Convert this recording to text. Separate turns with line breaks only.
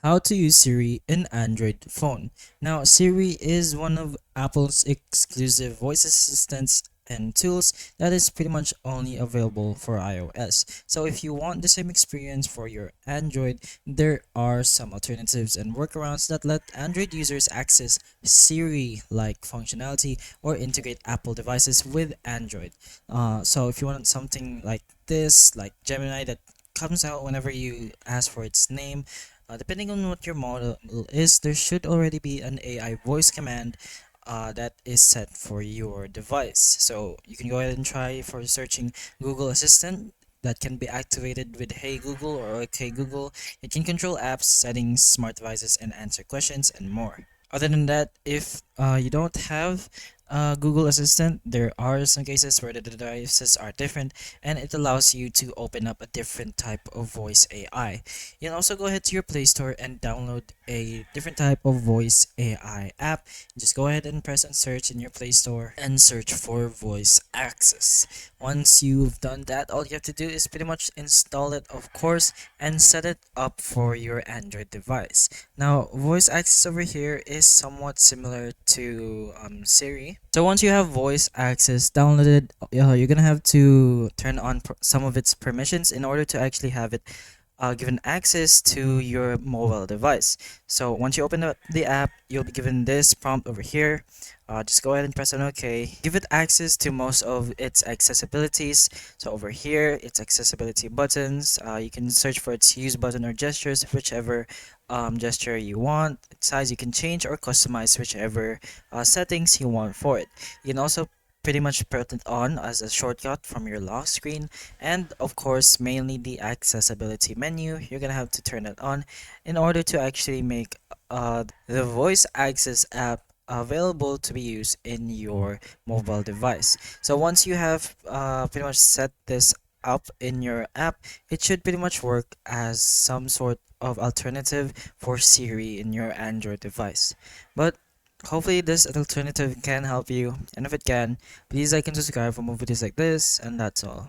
How to use Siri in Android phone. Now, Siri is one of Apple's exclusive voice assistants and tools that is pretty much only available for iOS. So if you want the same experience for your Android, there are some alternatives and workarounds that let Android users access Siri-like functionality or integrate Apple devices with Android. So if you want something like this, like Gemini that comes out whenever you ask for its name, depending on what your model is, there should already be an AI voice command that is set for your device. So you can go ahead and try for searching Google Assistant that can be activated with Hey Google or OK Google. It can control apps, settings, smart devices, and answer questions and more. Other than that, if you don't have Google Assistant, there are some cases where the devices are different and it allows you to open up a different type of voice AI. You can also go ahead to your Play Store and download a different type of voice AI app. Just go ahead and press and search in your Play Store and search for voice access. Once you've done that, all you have to do is pretty much install it, of course, and set it up for your Android device. Now, voice access over here is somewhat similar to Siri. So once you have voice access downloaded, you're gonna have to turn on some of its permissions in order to actually have it given access to your mobile device. So once you open up the app, you'll be given this prompt over here. Just go ahead and press on OK. Give it access to most of its accessibilities. So over here, its accessibility buttons. You can search for its use button or gestures, whichever gesture you want. Its size you can change or customize whichever settings you want for it. You can also pretty much put it on as a shortcut from your lock screen, and of course mainly the accessibility menu. You're gonna have to turn it on in order to actually make the voice access app available to be used in your mobile device. So once you have pretty much set this up in your app, it should pretty much work as some sort of alternative for Siri in your Android device. But hopefully this alternative can help you, and if it can, please like and subscribe for more videos like this, and that's all.